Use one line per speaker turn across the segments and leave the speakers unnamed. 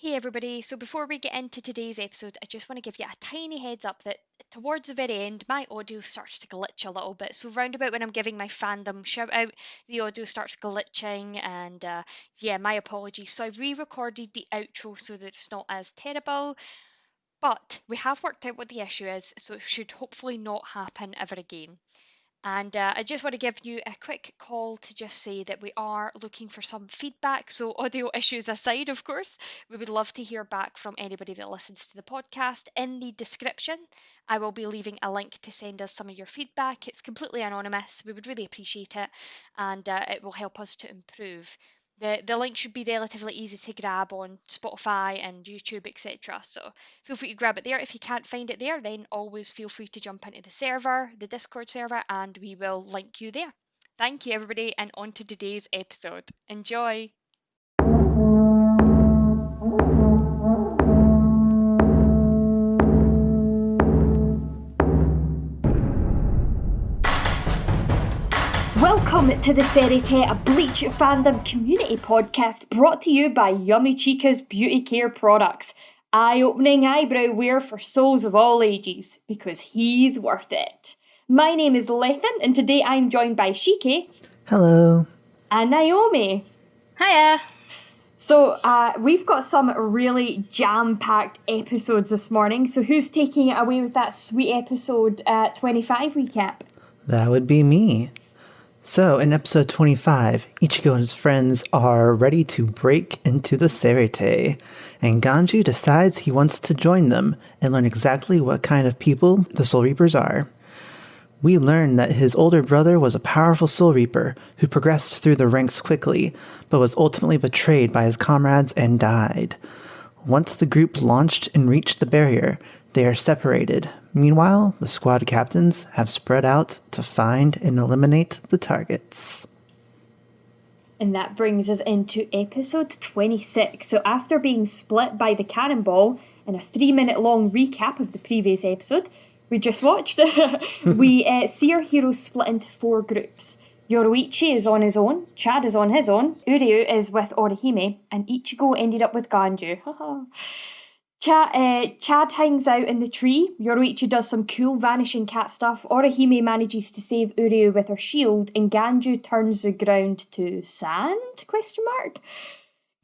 Hey everybody, so before we get into today's episode, I just want to give you a tiny heads up that towards the very end, my audio starts to glitch a little bit. So, round about when I'm giving my fandom shout out, the audio starts glitching, and yeah, my apologies. So, I've re recorded the outro so that it's not as terrible, but we have worked out what the issue is, so it should hopefully not happen ever again. And I just want to give you a quick call to just say that we are looking for some feedback. So, audio issues aside, of course, we would love to hear back from anybody that listens to the podcast. In the description, I will be leaving a link to send us some of your feedback. It's completely anonymous. We would really appreciate it, and it will help us to improve. The link should be relatively easy to grab on Spotify and YouTube, etc. So feel free to grab it there. If you can't find it there, then always feel free to jump into the server, the Discord server, and we will link you there. Thank you, everybody, and on to today's episode. Enjoy!
Welcome to the Seireitei, a Bleach fandom community podcast brought to you by Yummy Chica's beauty care products. Eye-opening eyebrow wear for souls of all ages, because he's worth it. My name is Lethan, and today I'm joined by Shiki.
Hello.
And Naomi.
Hiya.
So we've got some really jam-packed episodes this morning, so who's taking it away with that sweet episode 25 recap?
That would be me. So, in episode 25, Ichigo and his friends are ready to break into the Seireitei, and Ganju decides he wants to join them and learn exactly what kind of people the Soul Reapers are. We learn that his older brother was a powerful Soul Reaper who progressed through the ranks quickly, but was ultimately betrayed by his comrades and died. Once the group launched and reached the barrier, they are separated. Meanwhile, the squad captains have spread out to find and eliminate the targets.
And that brings us into episode 26. So after being split by the cannonball in a 3-minute long recap of the previous episode we just watched, we see our heroes split into 4 groups. Yoruichi is on his own, Chad is on his own, Uryu is with Orihime, and Ichigo ended up with Ganju. Chad hangs out in the tree, Yoruichi does some cool vanishing cat stuff, Orihime manages to save Uryu with her shield, and Ganju turns the ground to sand?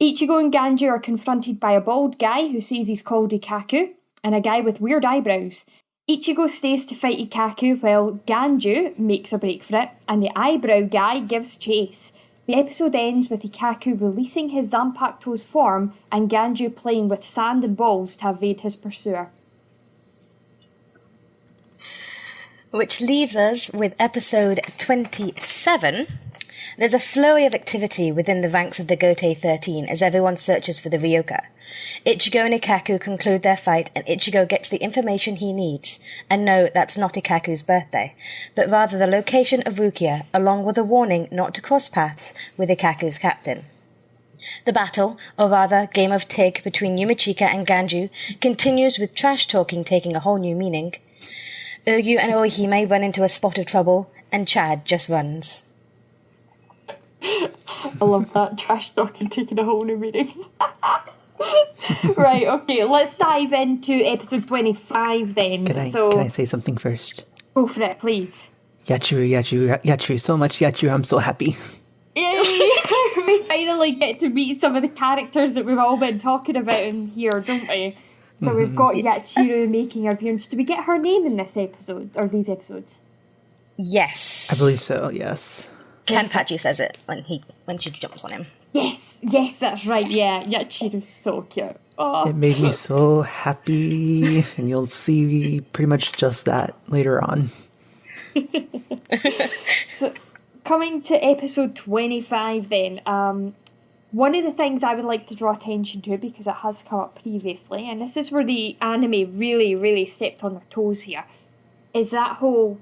Ichigo and Ganju are confronted by a bald guy who says he's called Ikaku, and a guy with weird eyebrows. Ichigo stays to fight Ikaku while Ganju makes a break for it, and the eyebrow guy gives chase. The episode ends with Ikaku releasing his Zanpakuto's form and Ganju playing with sand and balls to evade his pursuer.
Which leaves us with episode 27. There's a flurry of activity within the ranks of the Gotei 13 as everyone searches for the Ryoka. Ichigo and Ikaku conclude their fight, and Ichigo gets the information he needs. And no, that's not Ikaku's birthday, but rather the location of Rukia, along with a warning not to cross paths with Ikaku's captain. The battle, or rather game of tig between Yumachika and Ganju, continues with trash-talking taking a whole new meaning. Uryu and Orihime run into a spot of trouble, and Chad just runs.
I love that, trash talking taking a whole new meaning. Right, okay, let's dive into episode 25 then.
Can I say something first?
Go for it, please.
Yachiru, so much Yachiru, I'm so happy.
Yay! We finally get to meet some of the characters that we've all been talking about in here, don't we? So we've got Yachiru making her appearance. Do we get her name in this episode, or these episodes?
Yes.
I believe so, yes.
Kenpatchi says it when she jumps on him.
Yes, that's right, yeah. Yachiru's so cute. Oh.
It made me so happy, and you'll see pretty much just that later on.
So, coming to episode 25 then, one of the things I would like to draw attention to, because it has come up previously, and this is where the anime really, really stepped on their toes here, is that whole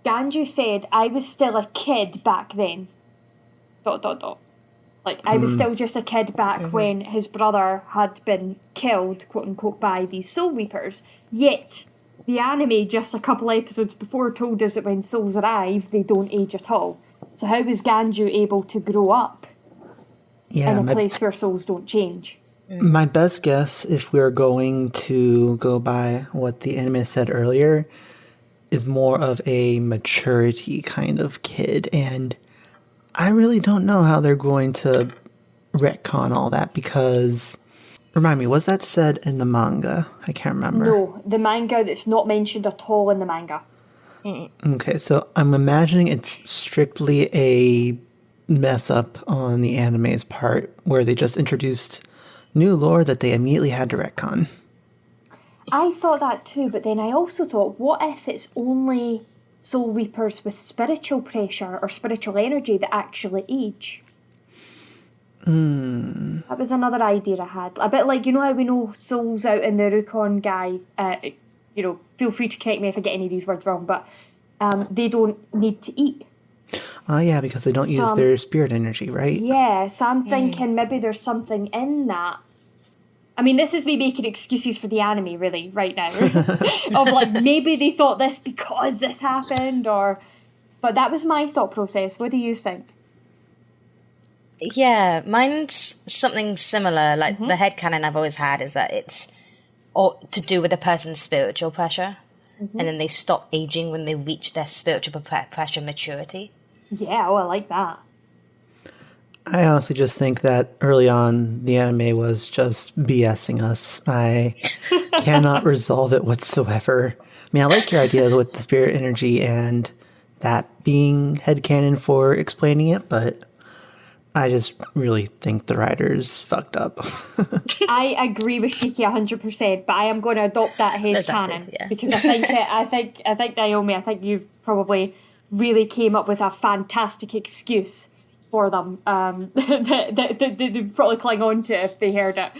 Ganju said, I was still a kid back then. ... Like, I was still just a kid back when his brother had been killed, quote-unquote, by these Soul Reapers. Yet, the anime just a couple episodes before told us that when souls arrive, they don't age at all. So how was Ganju able to grow up in a place where souls don't change?
My best guess, if we're going to go by what the anime said earlier, is more of a maturity kind of kid. And I really don't know how they're going to retcon all that because... Remind me, was that said in the manga? I can't remember.
No, the manga that's not mentioned at all in the manga.
Okay, so I'm imagining it's strictly a mess up on the anime's part where they just introduced new lore that they immediately had to retcon.
I thought that too, but then I also thought, what if it's only soul reapers with spiritual pressure or spiritual energy that actually age? That was another idea I had. A bit like, how we know souls out in the Rukon guy, feel free to correct me if I get any of these words wrong, but they don't need to eat.
Oh, yeah, because they don't use their spirit energy, right?
Yeah, so I'm thinking maybe there's something in that. I mean, this is me making excuses for the anime, really, right now. Of like, maybe they thought this because this happened, But that was my thought process. What do you think?
Yeah, mine's something similar. Like, the headcanon I've always had is that it's all to do with a person's spiritual pressure. And then they stop aging when they reach their spiritual pressure maturity.
Yeah, I like that.
I honestly just think that early on, the anime was just BSing us. I cannot resolve it whatsoever. I mean, I like your ideas with the spirit energy and that being headcanon for explaining it, but I just really think the writers fucked up.
I agree with Shiki 100%, but I am going to adopt that headcanon because I think Naomi, I think you've probably really came up with a fantastic excuse for them that they'd probably cling on to if they heard it.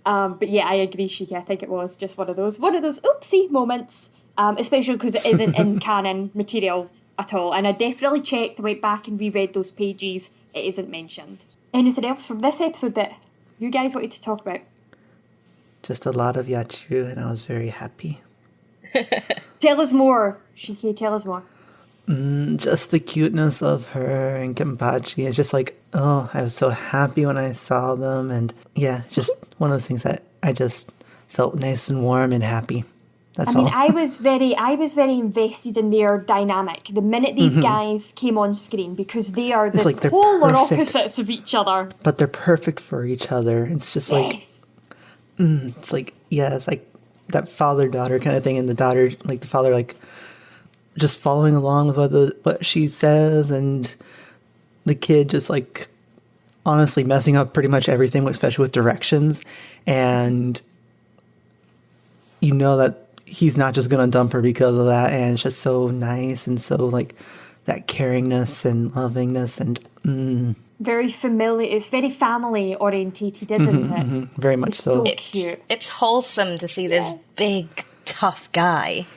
But yeah, I agree, Shiki. I think it was just one of those oopsie moments, especially because it isn't in canon material at all. And I definitely went back and reread those pages. It isn't mentioned. Anything else from this episode that you guys wanted to talk about?
Just a lot of Yachiru, and I was very happy.
Tell us more, Shiki. Tell us more.
Just the cuteness of her and Kenpatchi. It's just like, oh, I was so happy when I saw them. And yeah, it's just one of those things that I just felt nice and warm and happy. That's all.
I was very invested in their dynamic the minute these guys came on screen because they are the
like
polar opposites of each other.
But they're perfect for each other. It's just it's like, yeah, it's like that father-daughter kind of thing. And the daughter, like the father, like just following along with what she says, and the kid just like honestly messing up pretty much everything, especially with directions. And you know that he's not just going to dump her because of that. And it's just so nice and so like that caringness and lovingness and
very familiar. It's very family orientated, isn't it?
Very much so.
Cute.
It's wholesome to see this big, tough guy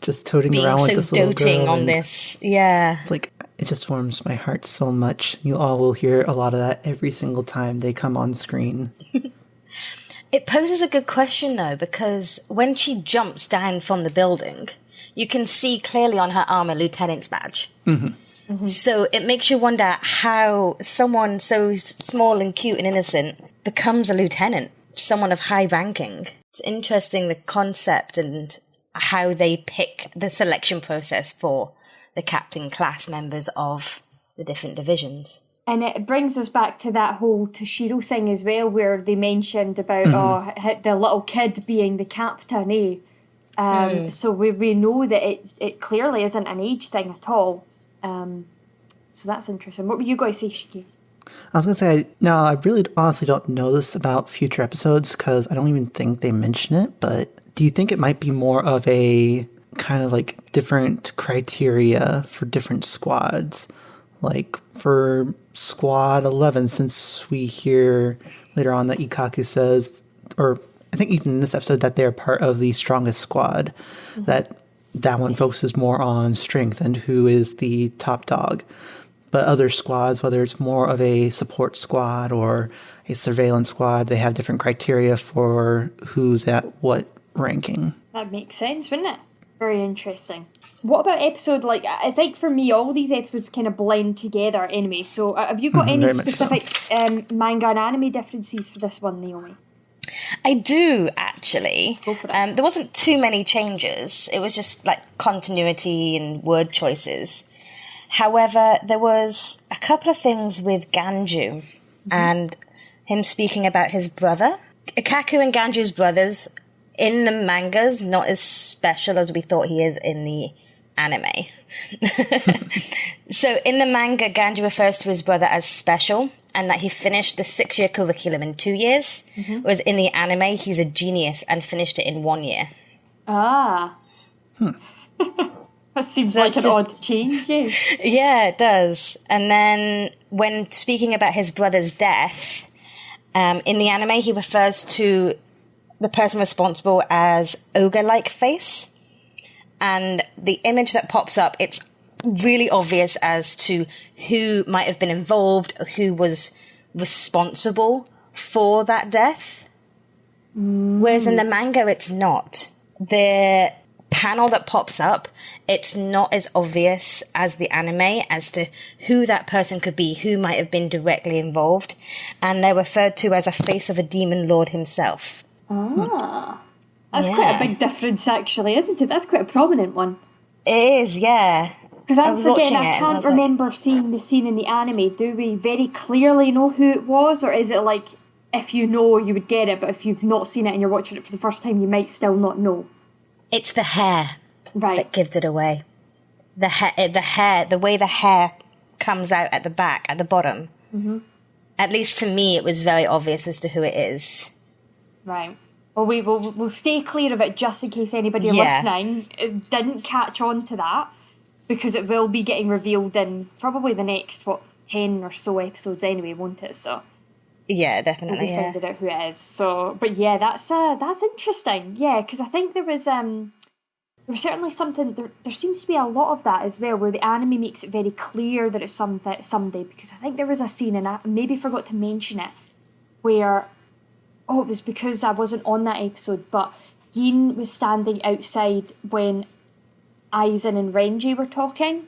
just toting
being
around
so
with this little
doting
girl
on this. Yeah.
It's like, it just warms my heart so much. You all will hear a lot of that every single time they come on screen.
It poses a good question, though, because when she jumps down from the building, you can see clearly on her arm a lieutenant's badge. So it makes you wonder how someone so small and cute and innocent becomes a lieutenant, someone of high ranking. It's interesting, the concept and how they pick the selection process for the captain class members of the different divisions.
And it brings us back to that whole Toshiro thing as well, where they mentioned about the little kid being the captain, eh? So we know that it clearly isn't an age thing at all. So that's interesting. What were you going to say, Shiki?
I was going to say, no, I really honestly don't know this about future episodes because I don't even think they mention it, but do you think it might be more of a kind of like different criteria for different squads? Like for Squad 11, since we hear later on that Ikkaku says, or I think even in this episode, that they're part of the strongest squad, that one focuses more on strength and who is the top dog. But other squads, whether it's more of a support squad or a surveillance squad, they have different criteria for who's at what ranking.
That makes sense, wouldn't it? Very interesting. What about episode, like, I think for me, all these episodes kind of blend together anyway. So have you got any specific manga and anime differences for this one, Naomi?
I do, actually.
Go for it.
There wasn't too many changes. It was just like continuity and word choices. However, there was a couple of things with Ganju and him speaking about his brother. Kaku and Ganju's brothers in the manga's not as special as we thought he is in the anime. So in the manga, Ganju refers to his brother as special and that he finished the 6-year curriculum in 2 years, whereas in the anime, he's a genius and finished it in 1 year.
Ah. That seems like an odd change, yes.
Yeah, it does. And then when speaking about his brother's death, in the anime, he refers to the person responsible as ogre-like face. And the image that pops up, it's really obvious as to who might have been involved, or who was responsible for that death. Whereas in the manga, it's not. The panel that pops up, it's not as obvious as the anime as to who that person could be, who might have been directly involved. And they're referred to as a face of a demon lord himself.
Ah. That's quite a big difference, actually, isn't it? That's quite a prominent one.
It is, yeah.
Because I'm forgetting,
watching
I
it
can't remember seeing the scene in the anime. Do we very clearly know who it was? Or is it like, if you know, you would get it, but if you've not seen it and you're watching it for the first time, you might still not know?
It's the hair
Right.
that gives it away. The hair, the way the hair comes out at the back, at the bottom. Mm-hmm. At least to me, it was very obvious as to who it is.
Right. Well, we'll stay clear of it just in case anybody listening didn't catch on to that, because it will be getting revealed in probably the next, 10 or so episodes anyway, won't it? So
yeah, definitely.
we'll be finding out who it is. So, but yeah, that's interesting. Yeah, because I think there was certainly something. There seems to be a lot of that as well, where the anime makes it very clear that it's someday. Because I think there was a scene, and I maybe forgot to mention it, where. Oh, it was because I wasn't on that episode, but Gin was standing outside when Aizen and Renji were talking.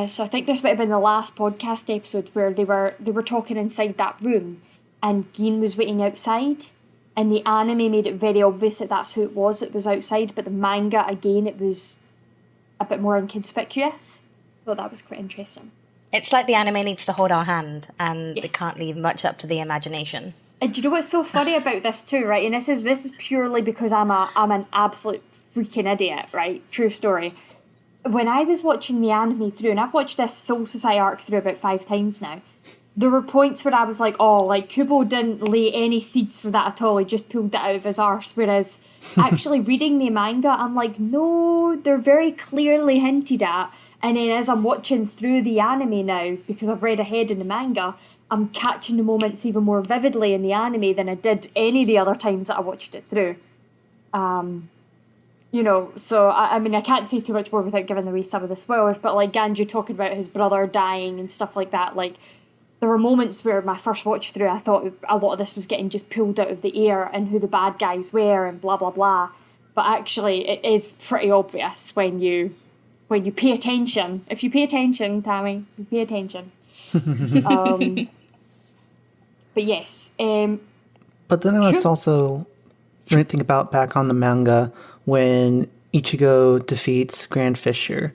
So I think this might have been the last podcast episode where they were talking inside that room, and Gin was waiting outside. And the anime made it very obvious that that's who it was outside, but the manga, again, it was a bit more inconspicuous. So that was quite interesting.
It's like the anime needs to hold our hand, and it can't leave much up to the imagination.
And do you know what's so funny about this too, right? And this is purely because I'm an absolute freaking idiot, right? True story. When I was watching the anime through, and I've watched this Soul Society arc through about 5 times now, there were points where I was like, oh, like Kubo didn't lay any seeds for that at all. He just pulled it out of his arse. Whereas actually reading the manga, I'm like, no, they're very clearly hinted at. And then as I'm watching through the anime now, because I've read ahead in the manga, I'm catching the moments even more vividly in the anime than I did any of the other times that I watched it through. So I mean, I can't say too much more without giving away some of the spoilers, but like Ganju talking about his brother dying and stuff like that, like there were moments where my first watch through, I thought a lot of this was getting just pulled out of the air and who the bad guys were and blah, blah, blah. But actually, it is pretty obvious when you pay attention. If you pay attention, Tammy, you pay attention. But yes.
But then I was also think about back on the manga when Ichigo defeats Grand Fisher,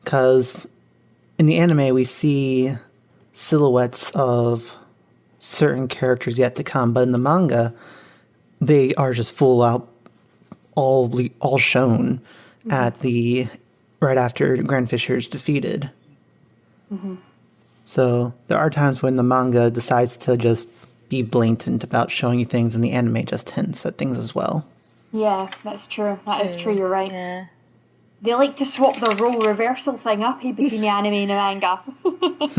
because in the anime we see silhouettes of certain characters yet to come, but in the manga they are just full out all shown at the right after Grand Fisher's defeated. Mm-hmm. So there are times when the manga decides to just be blatant about showing you things, and the anime just hints at things as well. Yeah,
that's true. That is true, you're right.
Yeah.
They like to swap the role reversal thing up between the anime and the manga.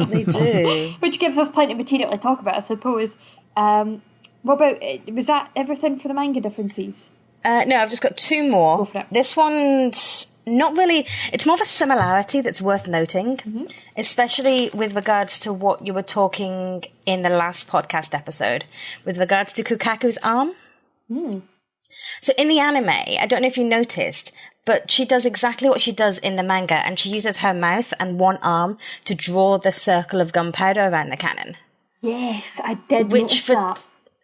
They do.
Which gives us plenty of material to talk about, I suppose. What about, was that everything for the manga differences?
No, I've just got 2 more.
Go for it.
This one's not really, it's more of a similarity that's worth noting, especially with regards to what you were talking in the last podcast episode, with regards to Kukaku's arm. So in the anime, I don't know if you noticed, but she does exactly what she does in the manga, and she uses her mouth and one arm to draw the circle of gunpowder around the cannon.
Yes, I did notice that.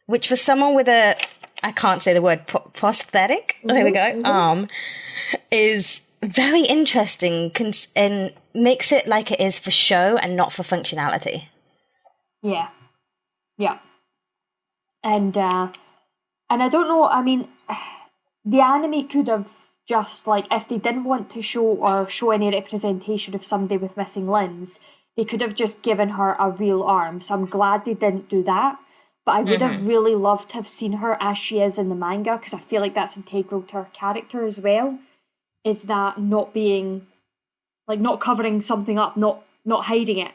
Which for someone with a I can't say the word, prosthetic, there we go, arm, is very interesting and makes it like it is for show and not for functionality.
Yeah. Yeah. And I don't know, I mean, the anime could have just, like, if they didn't want to show any representation of somebody with missing limbs, they could have just given her a real arm. So I'm glad they didn't do that. But I would have really loved to have seen her as she is in the manga, because I feel like that's integral to her character as well, is that not being, like, not covering something up, not hiding it.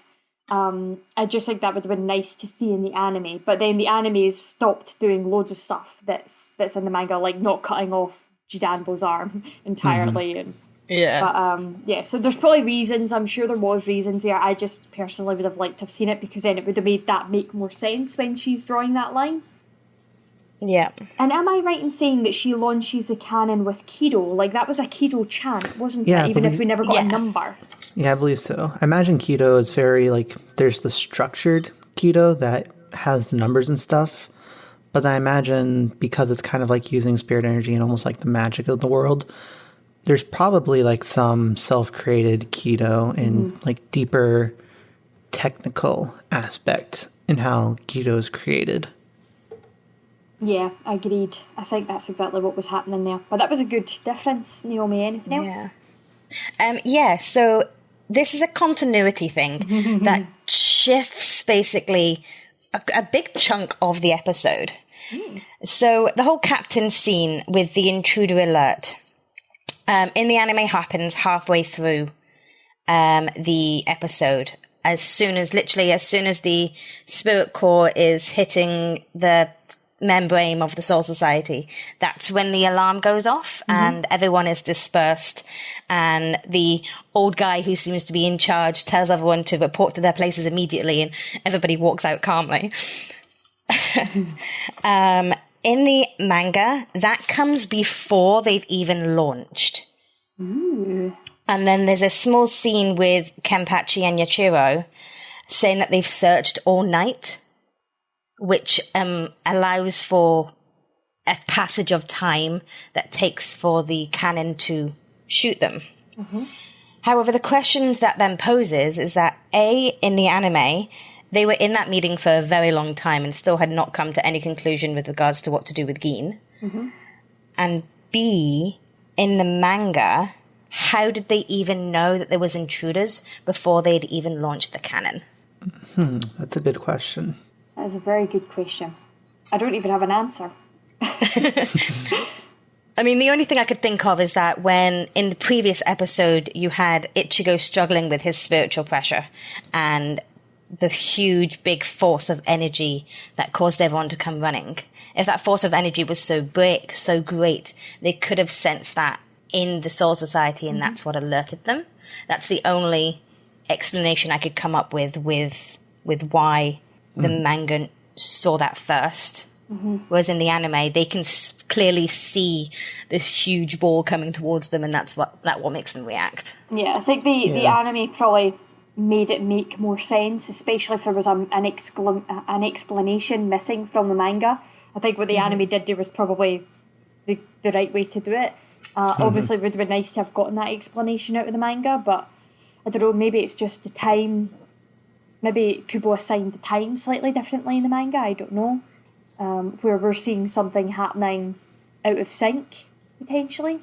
I just think that would have been nice to see in the anime. But then the anime has stopped doing loads of stuff that's in the manga, like not cutting off Jidanbo's arm entirely. And But so there's probably reasons. I'm sure there was reasons there. I just personally would have liked to have seen it, because then it would have made that make more sense when she's drawing that line.
Yeah.
And am I right in saying that she launches the cannon with Kido? Like, that was a Kido chant, wasn't it? Even if we never got a number.
Yeah, I believe so. I imagine Kido is very, like, there's the structured Kido that has the numbers and stuff. But I imagine because it's kind of like using spirit energy and almost like the magic of the world, there's probably like some self-created Kido and like deeper technical aspect in how Kido is created.
Yeah, agreed. I think that's exactly what was happening there. But that was a good difference. Naomi, anything else?
So this is a continuity thing that shifts basically a big chunk of the episode. So the whole captain scene with the intruder alert in the anime happens halfway through the episode. As soon as the spirit core is hitting the membrane of the Soul Society, that's when the alarm goes off and everyone is dispersed, and the old guy who seems to be in charge tells everyone to report to their places immediately, and everybody walks out calmly. In the manga, that comes before they've even launched.
Ooh.
And then there's a small scene with Kenpatchi and Yachiru saying that they've searched all night, which allows for a passage of time that takes for the cannon to shoot them. However, the questions that then poses is that, A, in the anime, they were in that meeting for a very long time and still had not come to any conclusion with regards to what to do with Gin. And B, in the manga, how did they even know that there was intruders before they'd even launched the cannon?
That's a good question.
That is a very good question. I don't even have an answer.
I mean, the only thing I could think of is that when, in the previous episode, you had Ichigo struggling with his spiritual pressure and the huge, big force of energy that caused everyone to come running. If that force of energy was so big, so great, they could have sensed that in the Soul Society, and that's what alerted them. That's the only explanation I could come up with why the manga saw that first. Whereas in the anime, they can clearly see this huge ball coming towards them, and that's what makes them react.
Yeah, I think the anime probably made it make more sense, especially if there was an explanation missing from the manga. I think what the anime did do was probably the right way to do it. Obviously, it would have been nice to have gotten that explanation out of the manga, but I don't know, maybe it's just the time. Maybe Kubo assigned the time slightly differently in the manga, I don't know. Where we're seeing something happening out of sync, potentially.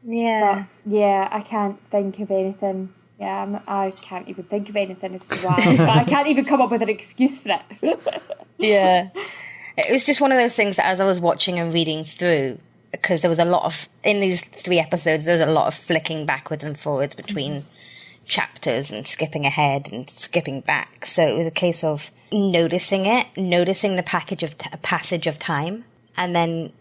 Yeah.
But, yeah, I can't think of anything. Yeah, I can't even think of anything as to why. I can't even come up with an excuse for it.
Yeah. It was just one of those things that as I was watching and reading through, because there was a lot of, in these 3 episodes, there's a lot of flicking backwards and forwards between chapters and skipping ahead and skipping back. So it was a case of noticing the passage of time, and then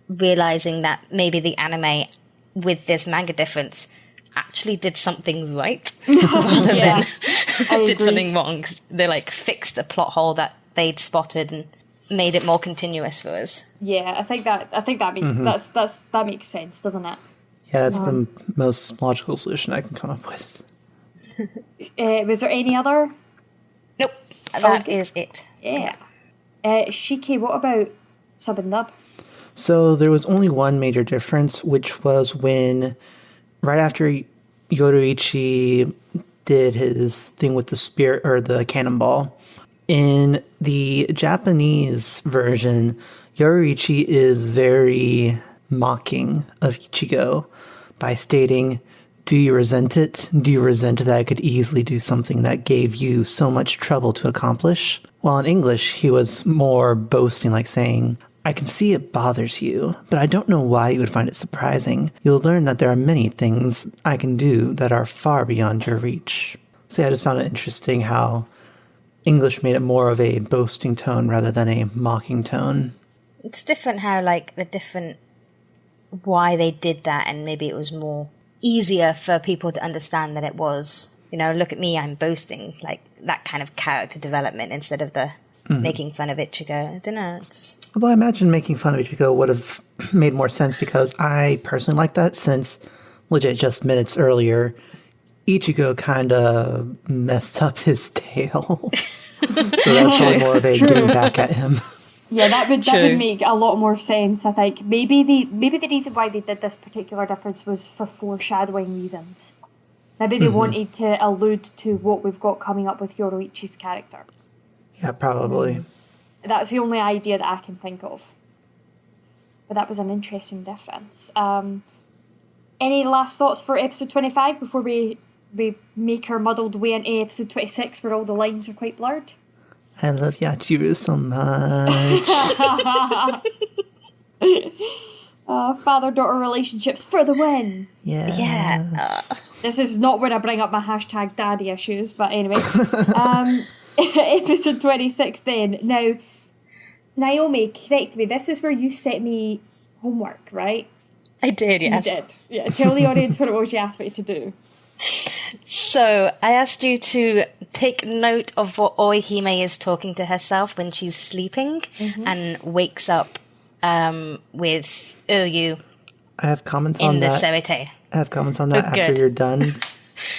realizing that maybe the anime, with this manga difference, actually did something right rather than did something wrong. They like fixed a plot hole that they'd spotted and made it more continuous for us.
Yeah, I think that makes that makes sense, doesn't it?
Yeah, that's the most logical solution I can come up with.
Was there any other?
Nope, that is it.
Yeah. Shiki, what about sub and dub?
So there was only one major difference, which was when, right after Yoruichi did his thing with the spirit or the cannonball, in the Japanese version, Yoruichi is very mocking of Ichigo by stating, "Do you resent it? Do you resent that I could easily do something that gave you so much trouble to accomplish?" While in English, he was more boasting, like saying, "I can see it bothers you, but I don't know why you would find it surprising. You'll learn that there are many things I can do that are far beyond your reach." So yeah, I just found it interesting how English made it more of a boasting tone rather than a mocking tone.
It's different how, like, the different... why they did that, and maybe it was more easier for people to understand that it was, look at me, I'm boasting, like, that kind of character development instead of the making fun of Ichigo. I don't know, it's...
Although I imagine making fun of Ichigo would have made more sense because I personally like that since, legit just minutes earlier, Ichigo kind of messed up his tail. So that's probably more of a getting back at him.
Yeah, that would make a lot more sense. I think maybe the reason why they did this particular difference was for foreshadowing reasons. Maybe they wanted to allude to what we've got coming up with Yoruichi's character.
Yeah, probably.
That's the only idea that I can think of. But that was an interesting difference. Any last thoughts for episode 25 before we make our muddled way into episode 26 where all the lines are quite blurred?
I love Yachiru so much.
Father-daughter relationships for the win.
Yes.
Yeah.
This is not where I bring up my hashtag daddy issues, but anyway. Episode 26 then. Now, Naomi, correct me, this is where you set me homework, right?
I did, yeah.
You did. Yeah, tell the audience what it was you asked me to do.
So, I asked you to take note of what Orihime is talking to herself when she's sleeping and wakes up with Uryu
I have comments on
in the
that.
Seireitei.
I have comments on that
Oh,
after
good.
you're done.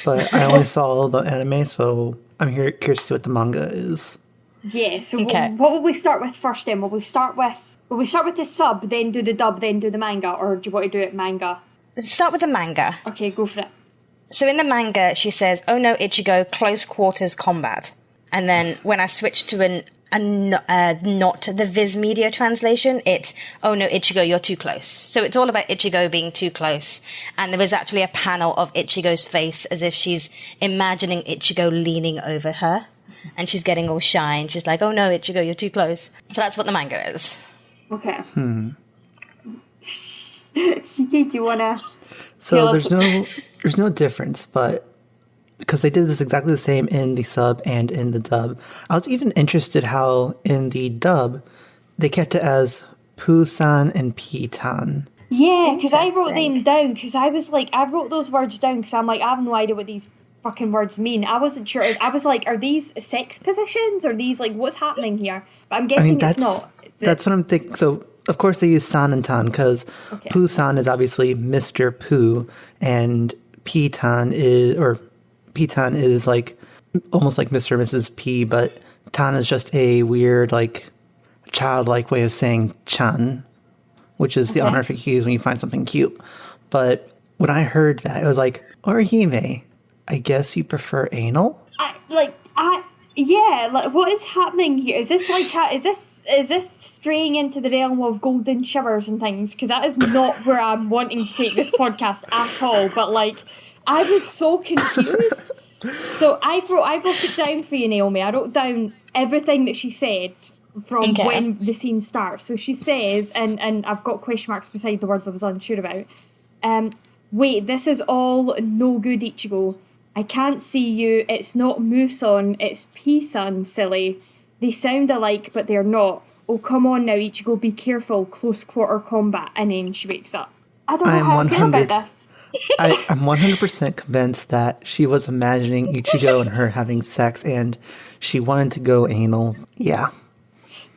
But I only saw the anime, so I'm curious to see what the manga is.
Yeah, so
Okay.
what will we start with first then? Will we start with the sub, then do the dub, then do the manga, or do you want to do it manga?
Let's start with the manga.
Okay, go for it.
So in the manga, she says, "Oh no, Ichigo, close quarters combat." And then when I switched to not the Viz Media translation, it's, "Oh no, Ichigo, you're too close." So it's all about Ichigo being too close. And there was actually a panel of Ichigo's face as if she's imagining Ichigo leaning over her. And she's getting all shy and she's like, "Oh no, Ichigo, you're too close." So that's what the manga is.
Okay. Shiki, do you want to...
So there's no difference, but because they did this exactly the same in the sub and in the dub. I was even interested how in the dub they kept it as Poo-san and P-tan.
Yeah, because I wrote them down, because I was like, I wrote those words down, because I'm like, I have no idea what these fucking words mean. I wasn't sure. I was like, are these sex positions? Are these, like, what's happening here? But I'm guessing it's not.
That's what I'm thinking. So, of course, they use san and tan, because Poo-san is obviously Mr. Poo, and P-tan is like almost like Mr. and Mrs. P, but tan is just a weird, like, childlike way of saying chan, which is the honorific you use when you find something cute. But when I heard that, it was like, Orihime, I guess you prefer anal?
Yeah, like, what is happening here? Is this like is this straying into the realm of golden showers and things? Because that is not where I'm wanting to take this podcast at all. But like, I was so confused. So I wrote it down for you, Naomi. I wrote down everything that she said from when the scene starts. So she says, and I've got question marks beside the words I was unsure about. Wait, this is all no good, Ichigo. I can't see you. It's not Muson, it's P-san, silly. They sound alike, but they're not. Oh, come on now, Ichigo, be careful. Close quarter combat. And then she wakes up. I don't know how I feel about this.
I'm 100% convinced that she was imagining Ichigo and her having sex, and she wanted to go anal. Yeah.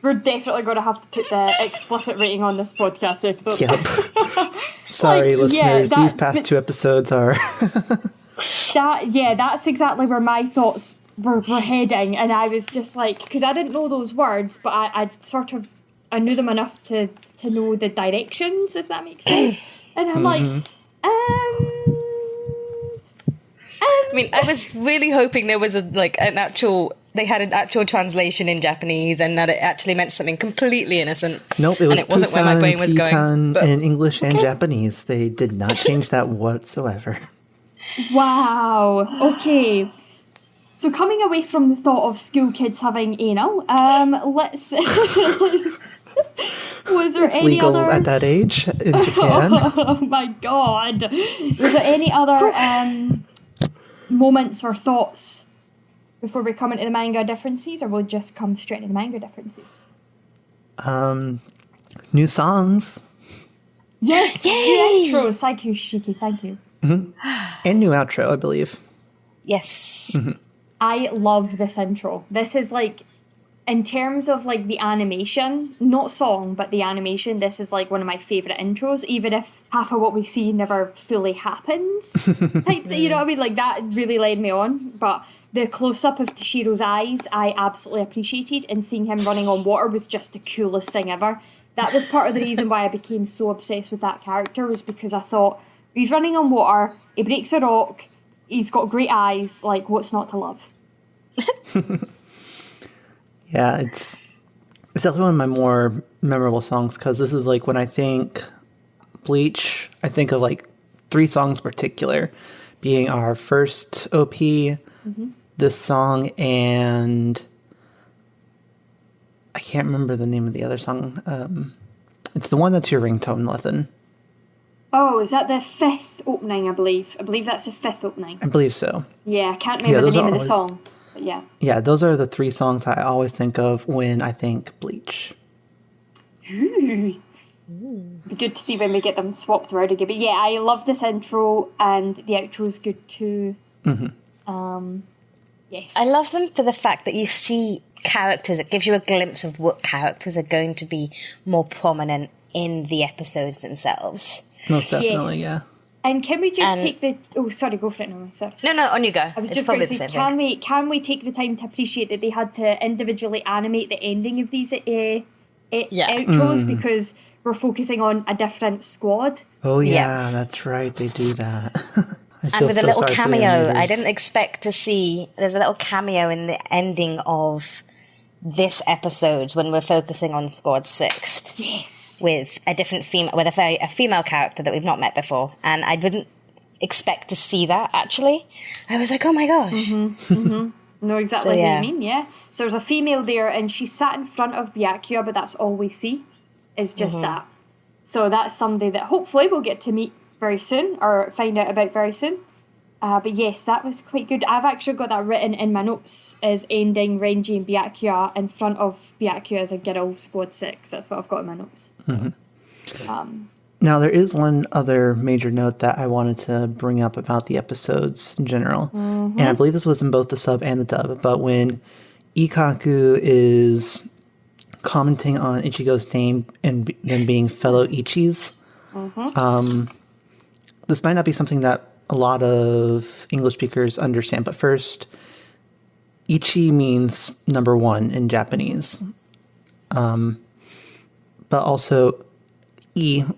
We're definitely going to have to put the explicit rating on this podcast episode.
Yep. Sorry, listeners. These past two episodes are...
That's exactly where my thoughts were heading, and I was just like, because I didn't know those words, but I knew them enough to to know the directions, if that makes sense. And I'm like,
I mean, I was really hoping there was they had an actual translation in Japanese and that it actually meant something completely innocent.
Nope, it was
and it wasn't where my brain was going.
in English and Japanese. They did not change that whatsoever.
wow. Okay. So coming away from the thought of school kids having anal, let's... Was there
It's
any
legal
other...
at that age in Japan.
Oh my god. Was there any other moments or thoughts before we come into the manga differences, or we'll just come straight into the manga differences?
New songs.
Yes!
Yay!
New intro! Thank you, Shiki, thank you.
And new outro, I believe.
Yes.
I love this intro. This is like, in terms of like the animation, not song, but the animation, this is like one of my favourite intros, even if half of what we see never fully happens. Type, you know what I mean? Like, that really led me on. But the close-up of Tashiro's eyes, I absolutely appreciated, and seeing him running on water was just the coolest thing ever. That was part of the reason why I became so obsessed with that character, was because I thought, he's running on water, he breaks a rock, he's got great eyes, like, what's not to love?
Yeah, it's definitely one of my more memorable songs, because this is like when I think Bleach, I think of like 3 songs in particular, being our first OP, this song, and I can't remember the name of the other song. It's the one that's your ringtone, Lethan.
Oh, is that the 5th opening, I believe? I believe that's the 5th opening.
I believe so.
Yeah, I can't remember the name of the song, but yeah.
Yeah, those are the 3 songs I always think of when I think Bleach.
Ooh. Be good to see when we get them swapped around again. But yeah, I love this intro, and the outro's good too. Yes.
I love them for the fact that you see characters, it gives you a glimpse of what characters are going to be more prominent in the episodes themselves.
Most definitely, yeah.
And can we just take the... Oh, sorry, go for it, Naomi, sorry.
No, on you go.
I was just going to say, can we take the time to appreciate that they had to individually animate the ending of these outros, because we're focusing on a different squad?
Oh, yeah, that's right, they do that.
And with a little cameo, I didn't expect to see... There's a little cameo in the ending of this episode when we're focusing on Squad 6.
Yes.
With a different a female character that we've not met before. And I didn't expect to see that, actually. I was like, oh my gosh.
Know exactly what you mean, yeah. So there's a female there, and she sat in front of Byakuya, but that's all we see, is just that. So that's somebody that hopefully we'll get to meet very soon, or find out about very soon. But yes, that was quite good. I've actually got that written in my notes as ending Renji and Byakuya in front of Byakuya as a girl, Squad 6. That's what I've got in my notes.
Now, there is one other major note that I wanted to bring up about the episodes in general. And I believe this was in both the sub and the dub. But when Ikkaku is commenting on Ichigo's name and them being fellow Ichis, this might not be something that a lot of English speakers understand. But first, Ichi means number 1 in Japanese. But also,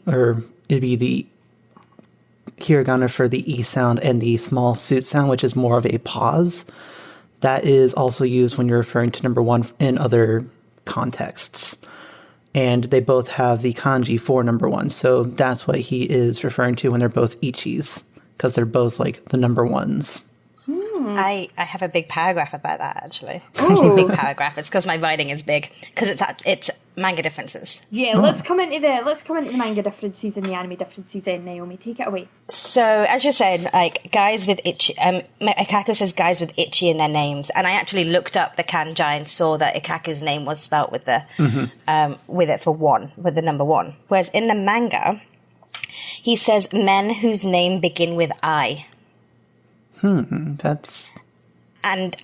or it'd be the hiragana for the E sound and the small suit sound, which is more of a pause. That is also used when you're referring to number 1 in other contexts. And they both have the kanji for number 1. So that's what he is referring to when they're both ichis, because they're both like the number 1s.
I have a big paragraph about that, actually. Actually, a big paragraph. It's because my writing is big, because it's manga differences.
Yeah, let's come into the manga differences and the anime differences. Then Naomi, take it away.
So, as you said, like guys with Ichi, Ikkaku says guys with Ichi in their names, and I actually looked up the kanji and saw that Ikkaku's name was spelt with the with it for 1, with the number 1. Whereas in the manga, he says men whose name begin with I.
That's...
And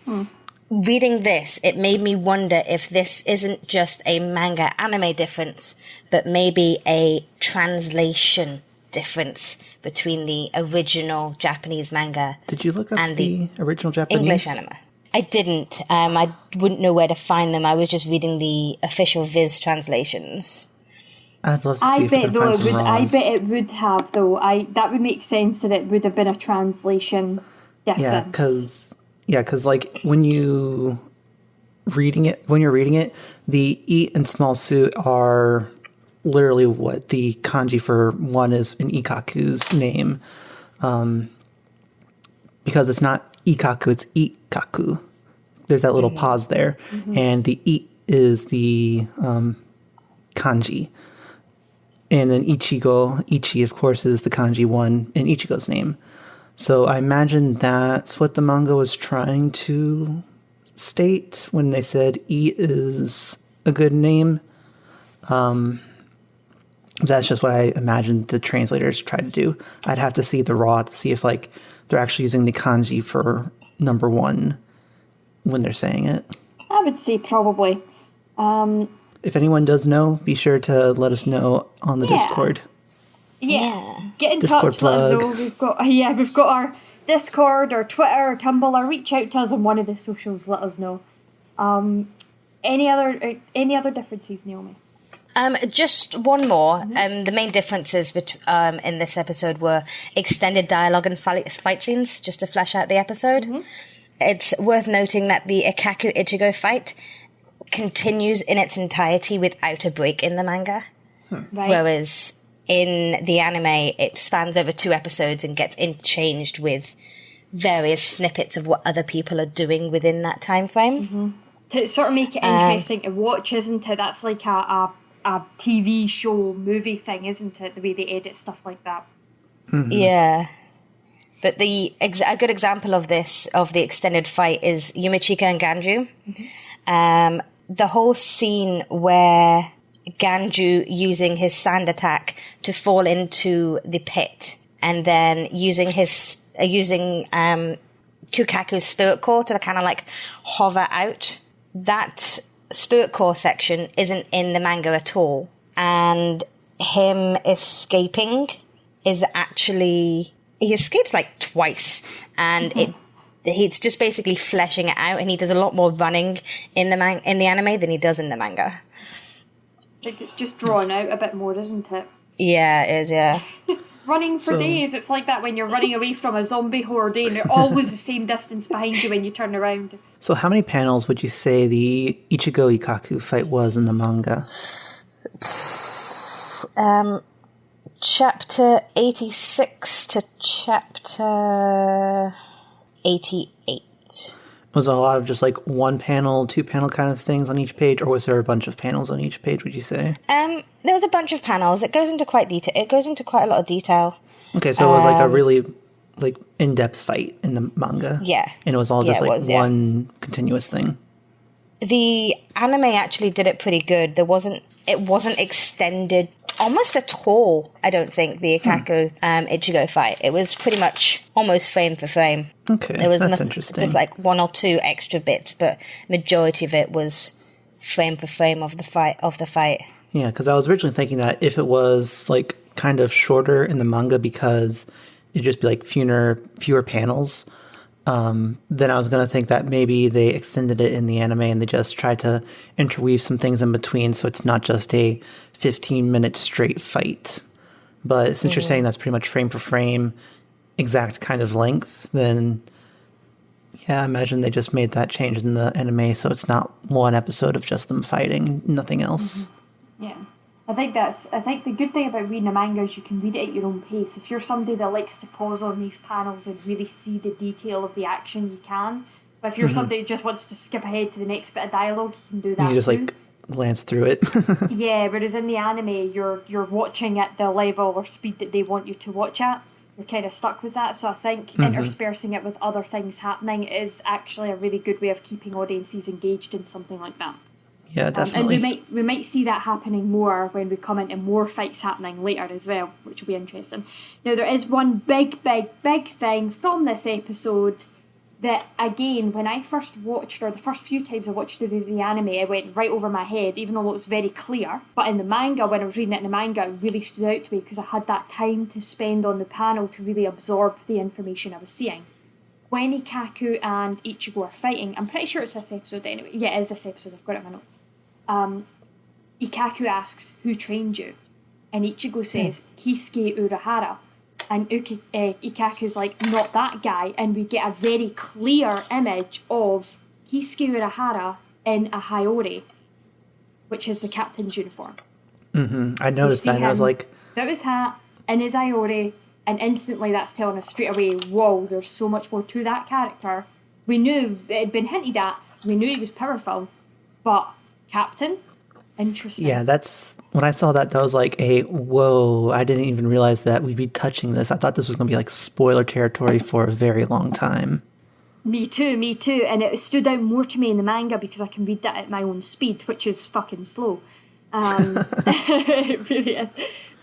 reading this, it made me wonder if this isn't just a manga anime difference, but maybe a translation difference between the original Japanese manga.
Did you look up
and
the original Japanese?
English anime. I didn't. I wouldn't know where to find them. I was just reading the official Viz translations.
I'd love to see
I
if we
bet
can
though
find
it
some
would. I
raws.
bet it would have though. That would make sense that it would have been a translation difference.
Because like when you're reading it, the eat and small suit are literally what the kanji for one is in Ikaku's name. Because it's not Ikaku, it's Ikaku. There's that little pause there. And the eat is the kanji. And then Ichi, of course, is the kanji one in Ichigo's name. So I imagine that's what the manga was trying to state when they said E is a good name. That's just what I imagined the translators tried to do. I'd have to see the raw to see if like they're actually using the kanji for number one when they're saying it.
I would say probably.
If anyone does know, be sure to let us know on the
Yeah.
Discord.
Yeah. Get in
Discord
touch, let us
plug.
know. We've got our Discord or Twitter or Tumblr, or reach out to us on one of the socials, let us know. Any other differences, Naomi?
Just one more. The main differences in this episode were extended dialogue and fight scenes, just to flesh out the episode. It's worth noting that the Ikaku Ichigo fight continues in its entirety without a break in the manga.
Right.
Whereas in the anime, it spans over 2 episodes and gets interchanged with various snippets of what other people are doing within that time frame.
To sort of make it interesting to watch, isn't it? That's like a TV show, movie thing, isn't it? The way they edit stuff like that.
Yeah. But a good example of this, of the extended fight, is Yumichika and Ganju. The whole scene where Ganju using his sand attack to fall into the pit, and then using Kukaku's spirit core to kind of like hover out. That spirit core section isn't in the manga at all, and him escaping is actually, he escapes like twice, and it's just basically fleshing it out, and he does a lot more running in the anime than he does in the manga.
I think it's just drawn out a bit more, isn't it?
Yeah, it is, yeah.
Running for days, it's like that when you're running away from a zombie horde and they're always the same distance behind you when you turn around.
So how many panels would you say the Ichigo Ikaku fight was in the manga?
Chapter 86 to chapter 88.
Was it a lot of just like one panel, 2 panel kind of things on each page, or was there a bunch of panels on each page, would you say?
There was a bunch of panels. It goes into quite a lot of detail.
Okay, so it was like a really like in-depth fight in the manga.
Yeah.
And it was all just
Yeah, it
like
was, yeah.
one continuous thing.
The anime actually did it pretty good. It wasn't extended almost at all, I don't think, the Ikaku Ichigo fight. It was pretty much almost frame for frame.
Okay,
There was
that's interesting.
just like 1 or 2 extra bits, but majority of it was frame for frame of the fight.
Yeah, because I was originally thinking that if it was like kind of shorter in the manga because it'd just be like fewer panels, then I was going to think that maybe they extended it in the anime and they just tried to interweave some things in between so it's not just a 15-minute straight fight. But since you're saying that's pretty much frame for frame, exact kind of length, then yeah, I imagine they just made that change in the anime so it's not one episode of just them fighting, nothing else.
Yeah. I think the good thing about reading a manga is you can read it at your own pace. If you're somebody that likes to pause on these panels and really see the detail of the action, you can. But if you're somebody who just wants to skip ahead to the next bit of dialogue, you can do that
You just
too.
like glance through it.
Yeah, whereas in the anime, you're watching at the level or speed that they want you to watch at. You're kind of stuck with that. So I think interspersing it with other things happening is actually a really good way of keeping audiences engaged in something like that.
Yeah,
And
definitely.
we might see that happening more when we come into more fights happening later as well, which will be interesting. Now, there is one big thing from this episode that, again, when I first watched, or the first few times I watched the anime, it went right over my head, even though it was very clear. But in the manga, when I was reading it in the manga, it really stood out to me because I had that time to spend on the panel to really absorb the information I was seeing. When Ikaku and Ichigo are fighting, I'm pretty sure it's this episode anyway. Yeah, it is this episode, I've got it in my notes. Ikaku asks, "Who trained you?" and Ichigo says, Kisuke Urahara. And Ikaku's like, not that guy. And we get a very clear image of Kisuke Urahara in a Hayori, which is the captain's uniform.
I noticed that, and I was like...
without his hat, in his Hayori, and instantly that's telling us straight away, whoa, there's so much more to that character. We knew, it had been hinted at, we knew he was powerful, but captain? Interesting.
Yeah, that's... When I saw that was like a, whoa, I didn't even realize that we'd be touching this. I thought this was going to be like spoiler territory for a very long time.
Me too. And it stood out more to me in the manga because I can read that at my own speed, which is fucking slow. It really is.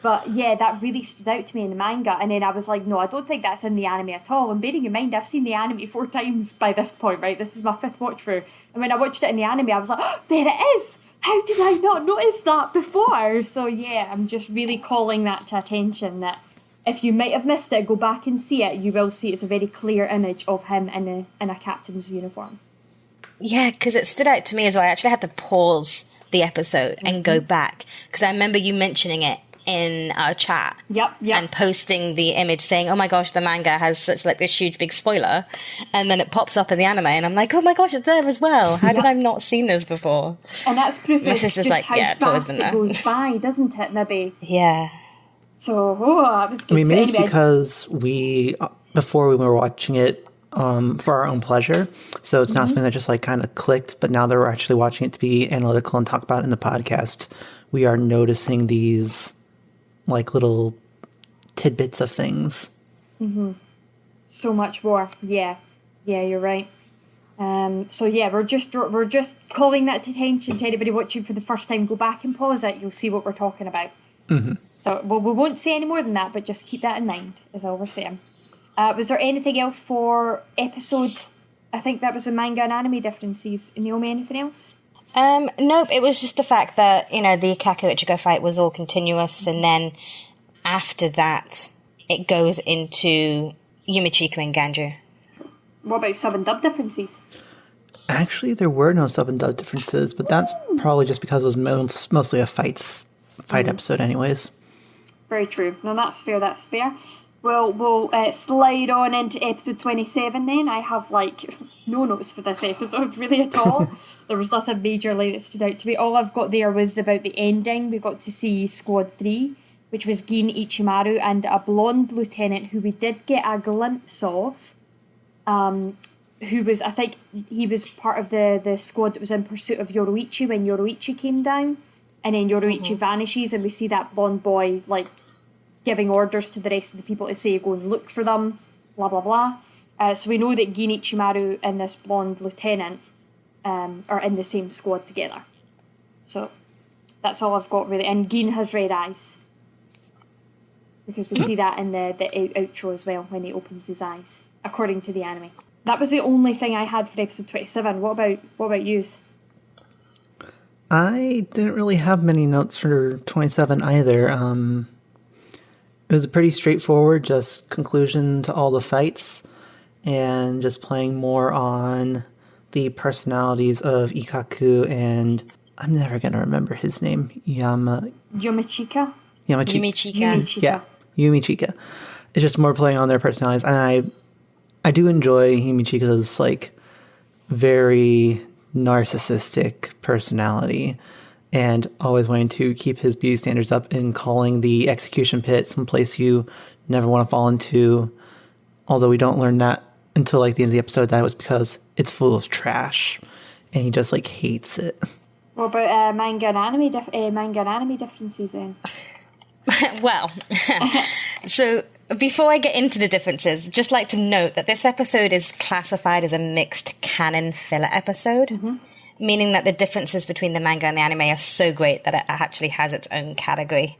But yeah, that really stood out to me in the manga. And then I was like, no, I don't think that's in the anime at all. And bearing in mind, I've seen the anime 4 times by this point, right? This is my 5th watch through. And when I watched it in the anime, I was like, oh, there it is! How did I not notice that before? So yeah, I'm just really calling that to attention, that if you might have missed it, go back and see it. You will see it's a very clear image of him in a captain's uniform.
Yeah, because it stood out to me as well. I actually had to pause the episode and go back, because I remember you mentioning it in our chat.
Yep.
And posting the image saying, oh my gosh, the manga has such like this huge big spoiler. And then it pops up in the anime and I'm like, oh my gosh, it's there as well. How did I not seen this before?
And that's proof of just
like,
how fast it goes by, doesn't it, maybe?
Yeah.
So, that was good.
I mean, maybe
it's
because before we were watching it for our own pleasure, so it's not something that just like kind of clicked, but now that we're actually watching it to be analytical and talk about it in the podcast, we are noticing these like little tidbits of things.
So much more. Yeah, you're right. So yeah, we're just calling that to attention to anybody watching for the first time. Go back and pause it. You'll see what we're talking about. So we won't say any more than that, but just keep that in mind, is all we're saying. Was there anything else for episodes? I think that was the manga and anime differences. Naomi, anything else?
Nope, it was just the fact that, the Ikaku Ichigo fight was all continuous, and then after that, it goes into Yumichika and Ganju.
What about sub and dub differences?
Actually, there were no sub and dub differences, but that's probably just because it was mostly a fight episode anyways.
Very true. No, that's fair, Well, we'll slide on into episode 27 then. I have, no notes for this episode, really, at all. There was nothing majorly that stood out to me. All I've got there was about the ending. We got to see Squad 3, which was Gin Ichimaru and a blonde lieutenant who we did get a glimpse of, who was, I think, he was part of the squad that was in pursuit of Yoroichi when Yoroichi came down. And then Yoroichi vanishes and we see that blonde boy, giving orders to the rest of the people to say, go and look for them, blah, blah, blah. So we know that Gin Ichimaru and this blonde lieutenant are in the same squad together. So that's all I've got, really. And Gin has red eyes. Because we see that in the outro as well, when he opens his eyes, according to the anime. That was the only thing I had for episode 27. What about yous?
I didn't really have many notes for 27 either. It was a pretty straightforward, just conclusion to all the fights, and just playing more on the personalities of Ikaku and I'm never going to remember his name.
Yumichika?
Yumichika.
Yeah, Yumichika. It's just more playing on their personalities, and I do enjoy Yumichika's very narcissistic personality, and always wanting to keep his beauty standards up and calling the execution pit someplace you never want to fall into. Although we don't learn that until the end of the episode, that was because it's full of trash, and he just hates it.
What about manga and anime differences then?
Well, so before I get into the differences, just like to note that this episode is classified as a mixed canon filler episode, meaning that the differences between the manga and the anime are so great that it actually has its own category.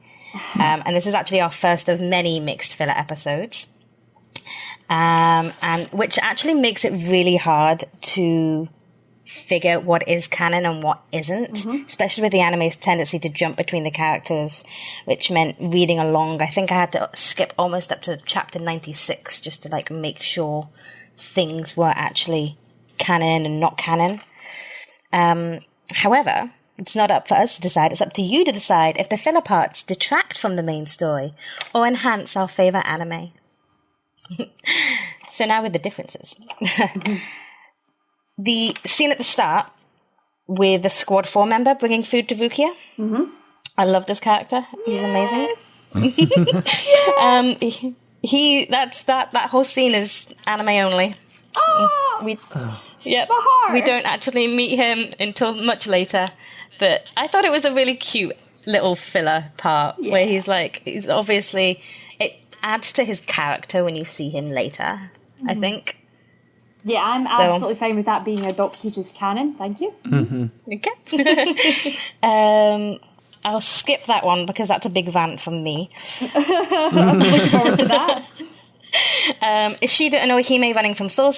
And this is actually our first of many mixed filler episodes, and which actually makes it really hard to figure what is canon and what isn't, especially with the anime's tendency to jump between the characters, which meant reading along. I think I had to skip almost up to chapter 96 just to make sure things were actually canon and not canon. However, It's not up for us to decide. It's up to you to decide if the filler parts detract from the main story or enhance our favorite anime. So now with the differences. The scene at the start with the Squad 4 member bringing food to Rukia. Mm-hmm. I love this character. He's amazing. That whole scene is anime only.
Oh!
Yep.
My heart.
We don't actually meet him until much later. But I thought it was a really cute little filler part where he's obviously, it adds to his character when you see him later, I think.
Yeah, I'm absolutely fine with that being adopted as canon. Thank you.
Mm-hmm.
Okay. I'll skip that one because that's a big rant from me.
I'm looking forward to that.
Ishida and Orihime running from Soul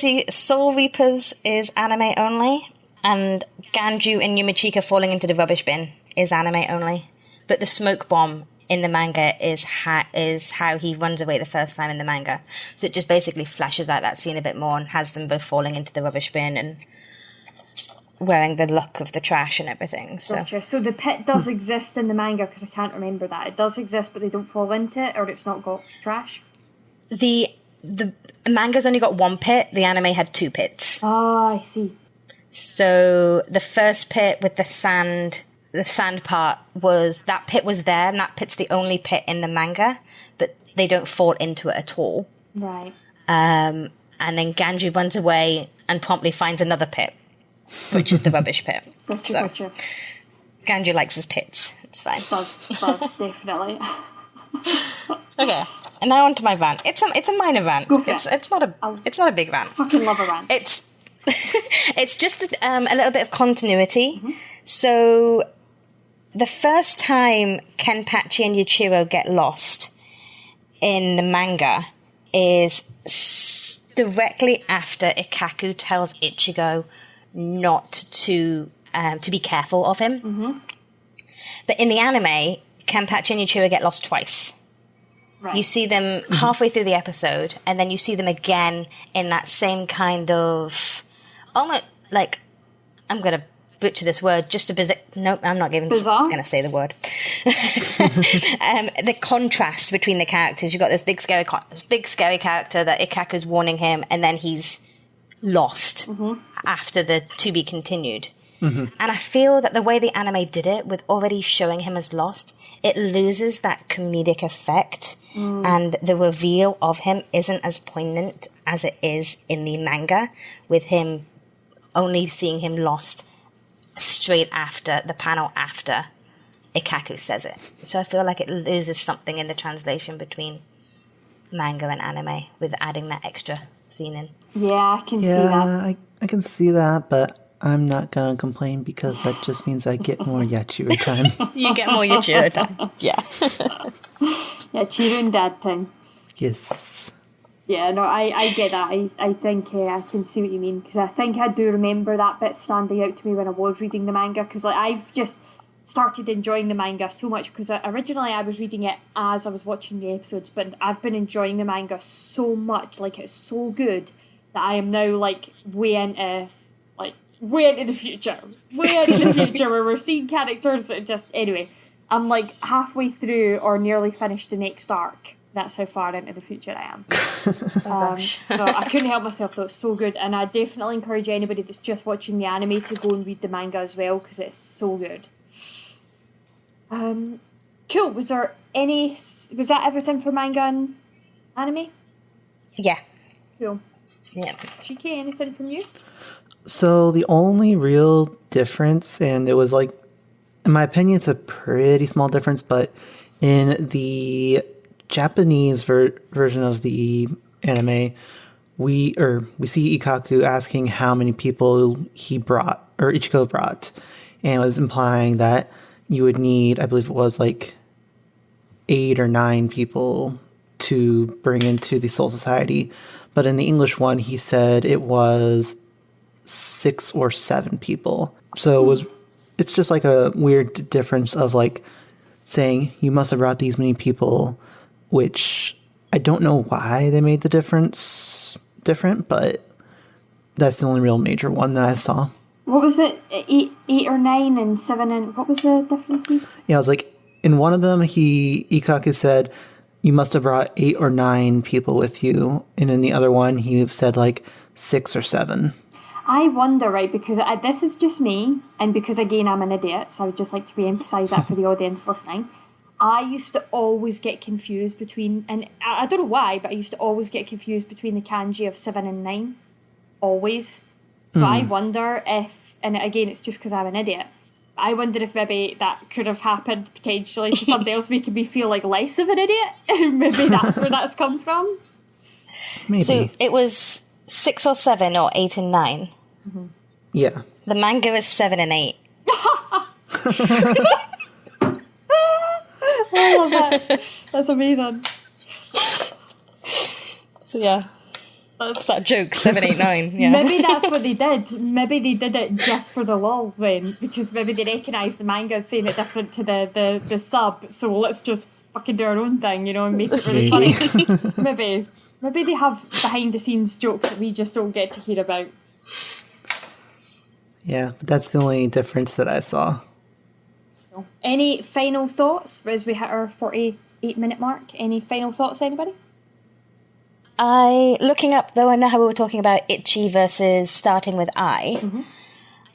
Reapers is anime only, and Ganju and Yumichika falling into the rubbish bin is anime only. But the smoke bomb in the manga is how he runs away the first time in the manga. So it just basically flashes out that scene a bit more and has them both falling into the rubbish bin and wearing the look of the trash and everything. So.
Gotcha. So the pit does exist in the manga, because I can't remember that. It does exist, but they don't fall into it, or it's not got trash?
The manga's only got one pit. The anime had 2 pits.
Oh, I see.
So the first pit with the sand part that pit was there, and that pit's the only pit in the manga, but they don't fall into it at all.
Right.
And then Ganju runs away and promptly finds another pit, which is the rubbish pit.
Gotcha.
Ganju likes his pits. It's fine.
Does definitely.
Okay. And now on to my rant. It's a minor rant.
Go for it.
It's not a big rant.
Fucking love a rant.
It's just a little bit of continuity. Mm-hmm. So the first time Kenpatchi and Yachiru get lost in the manga is directly after Ikkaku tells Ichigo not to be careful of him. Mm-hmm. But in the anime, Kenpatchi and Yachiru get lost twice. Right. You see them halfway through the episode, and then you see them again in that same kind of almost like, I'm going to butcher this word, just a bizarre. No, I'm not going to say the word. The contrast between the characters. You've got this big scary character that Ikkaku's warning him, and then he's lost after the to be continued. Mm-hmm. And I feel that the way the anime did it, with already showing him as lost, it loses that comedic effect, and the reveal of him isn't as poignant as it is in the manga, with him only seeing him lost straight after the panel after Ikkaku says it. So I feel like it loses something in the translation between manga and anime with adding that extra scene in.
Yeah, I can see that.
I can see that, but I'm not going to complain because that just means I get more Yachiru time.
You get more Yachiru time. Yeah.
Yachiru and dad time.
Yes.
Yeah, no, I get that. I think I can see what you mean, because I think I do remember that bit standing out to me when I was reading the manga, because I've just started enjoying the manga so much, because originally I was reading it as I was watching the episodes, but I've been enjoying the manga so much, it's so good, that I am now way into the future where we're seeing characters that just, anyway, I'm halfway through or nearly finished the next arc. That's how far into the future I am. So I couldn't help myself, though. It's so good, and I definitely encourage anybody that's just watching the anime to go and read the manga as well, because it's so good. Cool. Was that everything for manga and anime?
Yeah.
Cool.
Yeah.
Shiki, anything from you?
So the only real difference, and it was in my opinion, it's a pretty small difference, but in the Japanese version of the anime, we see Ikkaku asking how many people he brought, or Ichigo brought, and it was implying that you would need, I believe it was 8 or 9 people to bring into the Soul Society. But in the English one, he said it was 6 or 7 people. So it's just a weird difference of saying you must have brought these many people, which I don't know why they made the difference different, but that's the only real major one that I saw.
What was it? 8 or 9 and 7 and... What was the differences?
Yeah, I was like, in one of them, Ikaku said, you must have brought 8 or 9 people with you. And in the other one, he said like 6 or 7.
I wonder, right, because this is just me, and because, again, I'm an idiot, so I would just like to re-emphasise that for the audience listening. I used to always get confused between, and I don't know why, but I used to always get confused between the kanji of 7 and 9. Always. So I wonder if, and again, it's just because I'm an idiot, I wonder if maybe that could have happened potentially to somebody else, making me feel like less of an idiot. Maybe that's where that's come from.
Maybe.
So it was 6 or 7 or 8 and 9.
Mm-hmm.
Yeah.
The manga is 7 and 8.
I love that. That's amazing.
So yeah. That's that joke, 7, 8, 9. Yeah.
Maybe that's what they did. Maybe they did it just for the lol then, because maybe they recognised the manga as saying it different to the sub, so let's just fucking do our own thing, and make it really funny. Maybe they have behind the scenes jokes that we just don't get to hear about.
Yeah, but that's the only difference that I saw.
Any final thoughts as we hit our 48-minute mark? Any final thoughts, anybody?
Looking up, though I know how we were talking about Ichi versus starting with I,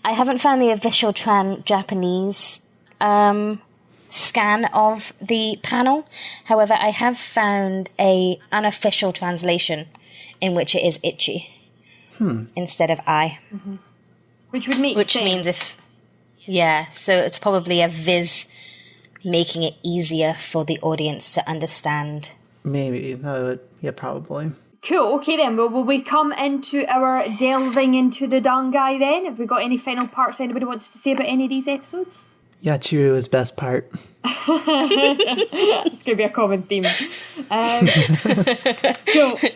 I haven't found the official Japanese scan of the panel. However, I have found a unofficial translation in which it is Ichi instead of I.
Which would make sense.
Which means it's... Yeah, so it's probably a viz making it easier for the audience to understand.
Maybe. Yeah, probably.
Cool, okay then. Well, will we come into our delving into the Dangai then? Have we got any final parts anybody wants to say about any of these episodes?
Yachiru is best part.
It's going to be a common theme. Cool.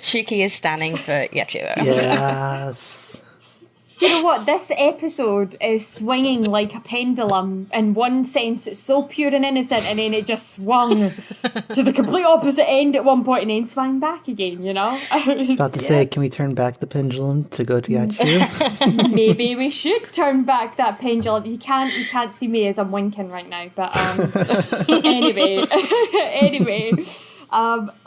Shiki is standing for Yachiru.
Yes.
Do you know what? This episode is swinging like a pendulum. In one sense, it's so pure and innocent, and then it just swung to the complete opposite end at one point and then swung back again,
I was about to say, can we turn back the pendulum to go to Yachiru?
Maybe we should turn back that pendulum. You can't see me as I'm winking right now, but anyway,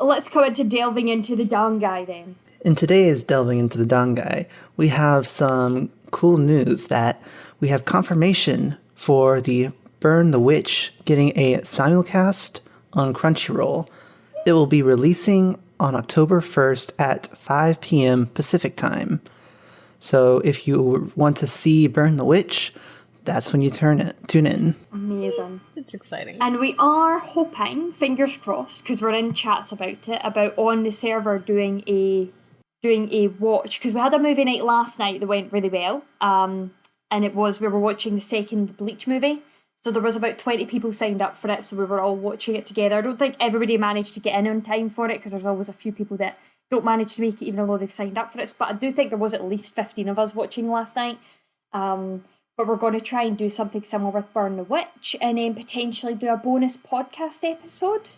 let's come into delving into the Dangai then.
In today's Delving into the Dangai, we have some cool news that we have confirmation for the Burn the Witch getting a simulcast on Crunchyroll. It will be releasing on October 1st at 5 p.m. Pacific time. So if you want to see Burn the Witch, that's when you tune in.
Amazing.
It's exciting.
And we are hoping, fingers crossed, because we're in chats about it, about on the server doing a watch, because we had a movie night last night that went really well, and we were watching the second Bleach movie, so there was about 20 people signed up for it, so we were all watching it together. I don't think everybody managed to get in on time for it, because there's always a few people that don't manage to make it even though they've signed up for it, but I do think there was at least 15 of us watching last night, but we're going to try and do something similar with Burn the Witch, and then potentially do a bonus podcast episode.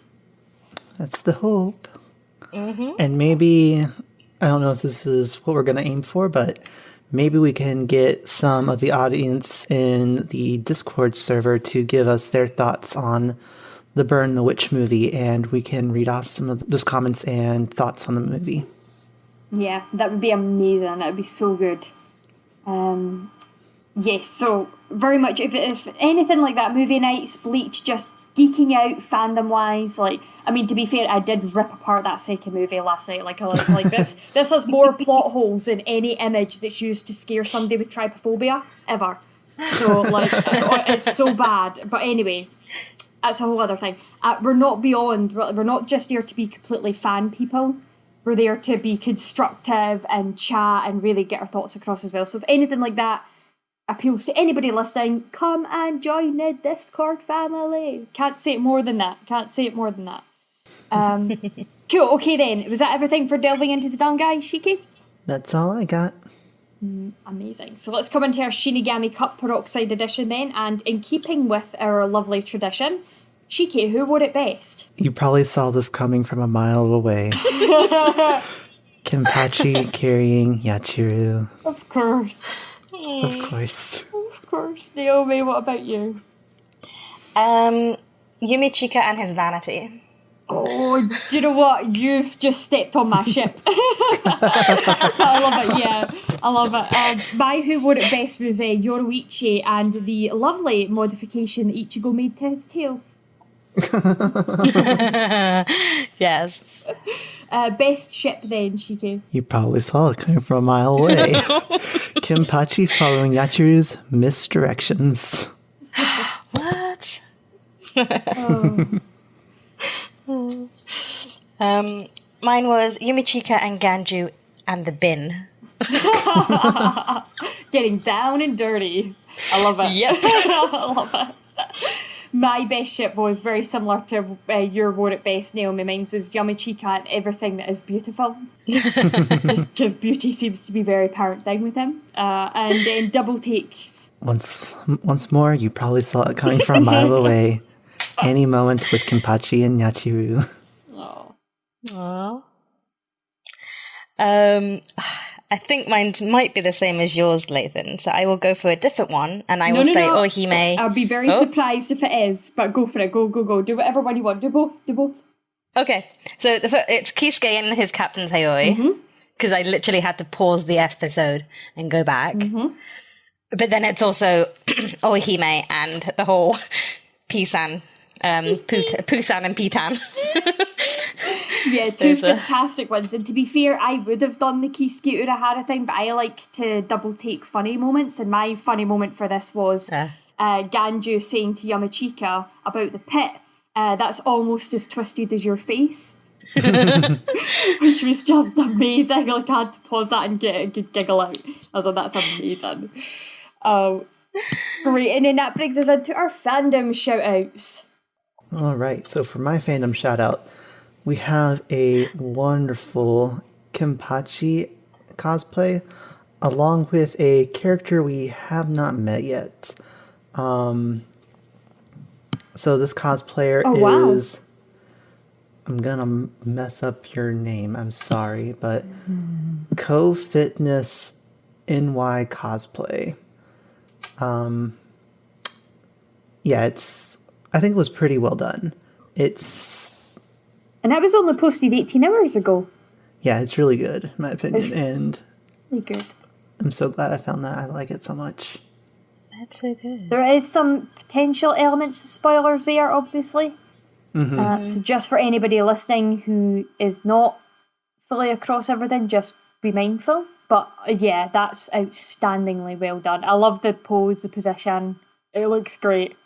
That's the hope. And maybe... I don't know if this is what we're going to aim for, but maybe we can get some of the audience in the Discord server to give us their thoughts on the Burn the Witch movie, and we can read off some of those comments and thoughts on the movie.
Yeah, that would be amazing. That would be so good. Yes, so very much, if anything like that, movie nights, Bleach, just geeking out fandom-wise, to be fair, I did rip apart that second movie last night. I was like, this has more plot holes than any image that's used to scare somebody with trypophobia, ever. So, it's so bad. But anyway, that's a whole other thing. We're not just here to be completely fan people. We're there to be constructive and chat and really get our thoughts across as well. So if anything like that appeals to anybody listening, come and join the Discord family. Can't say it more than that. Cool, okay then. Was that everything for delving into the Dangai, Shiki?
That's all I got.
Amazing. So let's come into our Shinigami Cup Peroxide edition then, and in keeping with our lovely tradition, Shiki, who wore it best?
You probably saw this coming from a mile away. Kenpatchi carrying Yachiru.
Of course.
Of course.
Of course. Naomi, what about you?
Yumichika and his vanity.
Oh, do you know what? You've just stepped on my ship. I love it, yeah. I love it. My who wore it best was Yoruichi and the lovely modification that Ichigo made to his tail.
Yes.
Best ship then, Shiki.
You probably saw it coming from a mile away. Kenpatchi following Yachiru's misdirections.
What? Mine was Yumichika and Ganju and the bin.
Getting down and dirty. I love it.
Yep.
I love it. My best ship was very similar to your wore it best, Naomi. Mine was Yumichika and everything that is beautiful. Because beauty seems to be a very apparent thing with him. And then double takes.
Once more, you probably saw it coming from a mile away. Any moment with Kenpatchi and Yachiru.
Aww. I think mine might be the same as yours, Lethan. So I will go for a different one, and I will say Orihime.
I'll be very surprised if it is, but go for it. Go. Do whatever one you want. Do both.
Okay. So it's Kisuke and his Captain's Hayoi. Because I literally had to pause the episode and go back. But then it's also Orihime and the whole Pisan, Pusan and Pitan.
Yeah, two fantastic ones. And to be fair, I would have done the Kisuke Urahara thing, but I like to double take funny moments. And my funny moment for this was Ganju saying to Yamichika about the pit, that's almost as twisted as your face. Which was just amazing. Like, I had to pause that and get a good giggle out. I was like, that's amazing. Great, and then that brings us into our fandom shout-outs.
Alright, so for my fandom shout-out, we have a wonderful Kenpatchi cosplay, along with a character we have not met yet. So this cosplayer is... I'm gonna mess up your name, I'm sorry, but kofitnessnycosplay. Yeah, I think it was pretty well done.
And that was only posted 18 hours ago.
Yeah, it's really good, in my opinion. And
really good.
I'm so glad I found that. I like it so much.
That's so good.
There is some potential elements of spoilers there, obviously. So just for anybody listening who is not fully across everything, just be mindful. But yeah, that's outstandingly well done. I love the pose, the position. It looks great.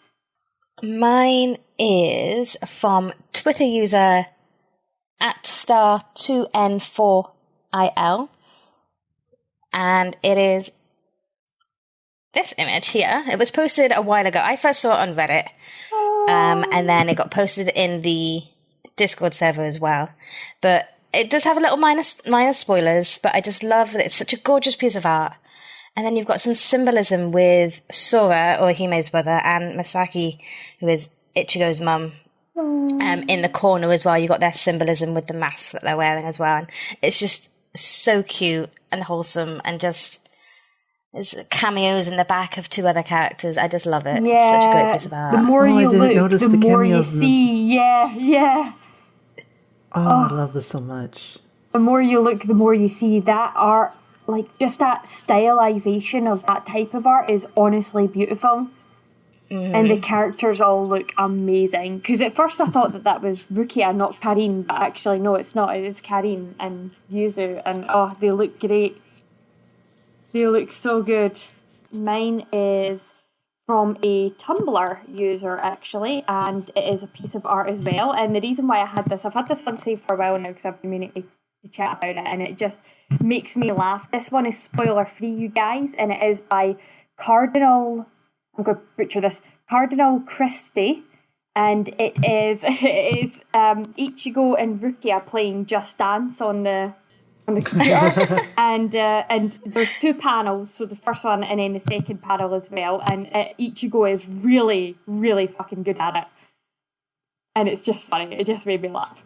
Mine is from Twitter user @star2n4il, and it is this image here. It was posted a while ago. I first saw it on Reddit, and then it got posted in the Discord server as well. But it does have a little minor spoilers, but I just love that it's such a gorgeous piece of art. And then you've got some symbolism with Sora, Orihime's brother, and Masaki, who is Ichigo's mum, in the corner as well. You've got their symbolism with the masks that they're wearing as well. And it's just so cute and wholesome, and just there's cameos in the back of two other characters. I just love it.
Yeah,
it's such a great piece of art.
The more you look, the more you
cameos
see. Yeah.
I love this so much.
The more you look, the more you see. That art, like just that stylization of that type of art is honestly beautiful. And the characters all look amazing. Because at first I thought that was Rukia, not Karin, but actually no, it's not. It is Karin and Yuzu, and they look great. They look so good. Mine is from a Tumblr user, actually, and it is a piece of art as well. And the reason why I've had this one saved for a while now, because I've been meaning to chat about it, and it just makes me laugh. This one is spoiler-free, you guys, and it is by I'm going to butcher this, Cardinalchristy, and it is Ichigo and Rukia playing Just Dance on the computer, and there's two panels, so the first one and then the second panel as well, and Ichigo is really, really fucking good at it, and it's just funny. It just made me laugh.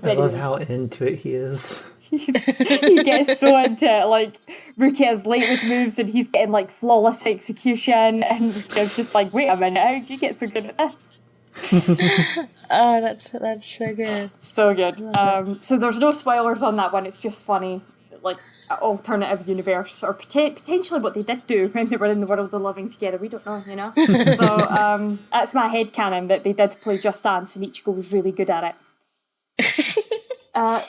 I love how into it he is.
He gets so into it, like, Rukia's late with moves and he's getting, like, flawless execution, and Rukia's just like, wait a minute, how did you get so good at this?
Oh, that's so good.
So good. So there's no spoilers on that one, it's just funny, like, alternative universe, or potentially what they did do when they were in the world of living together, we don't know, you know? So that's my headcanon, that they did play Just Dance and Ichigo was really good at it.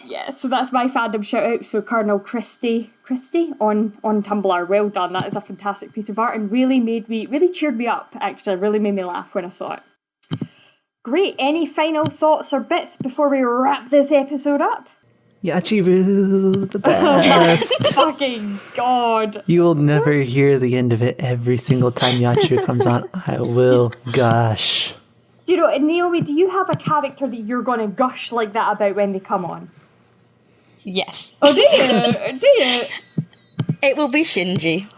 Yeah, so that's my fandom shout out. So Cardinalchristy on Tumblr, well done. That is a fantastic piece of art and really cheered me up, actually. Really made me laugh when I saw it. Great. Any final thoughts or bits before we wrap this episode up?
Yachiru, the best.
Fucking God.
You will never hear the end of it every single time Yachiru comes on. I will gush.
Do you know, Naomi, do you have a character that you're going to gush like that about when they come on?
Yes.
Oh, do you? Do you?
It will be Shinji.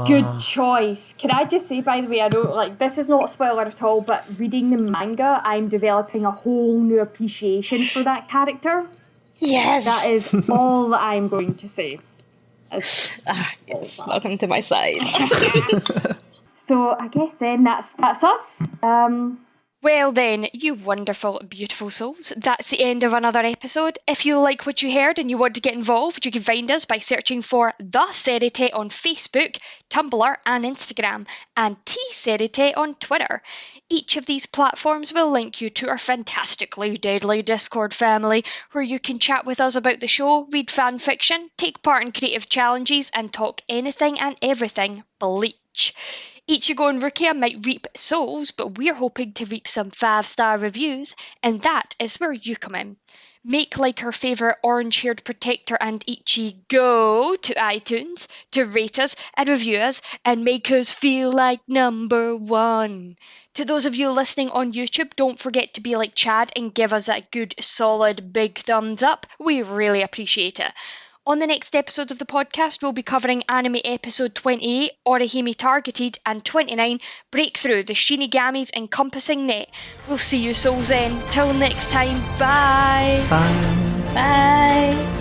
Good choice. Can I just say, by the way, I know, like, this is not a spoiler at all, but reading the manga, I'm developing a whole new appreciation for that character.
Yes.
That is all that I'm going to say.
Yes. Welcome to my side.
So I guess then that's us.
Well then, you wonderful, beautiful souls, that's the end of another episode. If you like what you heard and you want to get involved, you can find us by searching for TheSeireitei on Facebook, Tumblr and Instagram, and TheSeireitei on Twitter. Each of these platforms will link you to our fantastically deadly Discord family, where you can chat with us about the show, read fan fiction, take part in creative challenges, and talk anything and everything Bleach. Ichigo and Rukia might reap souls, but we're hoping to reap some 5-star reviews, and that is where you come in. Make like our favourite orange-haired protector and Ichi go to iTunes to rate us and review us and make us feel like number one. To those of you listening on YouTube, don't forget to be like Chad and give us that good, solid, big thumbs up. We really appreciate it. On the next episode of the podcast, we'll be covering anime episode 28, Orihime Targeted, and 29, Breakthrough, the Shinigami's Encompassing Net. We'll see you souls then. Till next time, bye!
Bye.
Bye.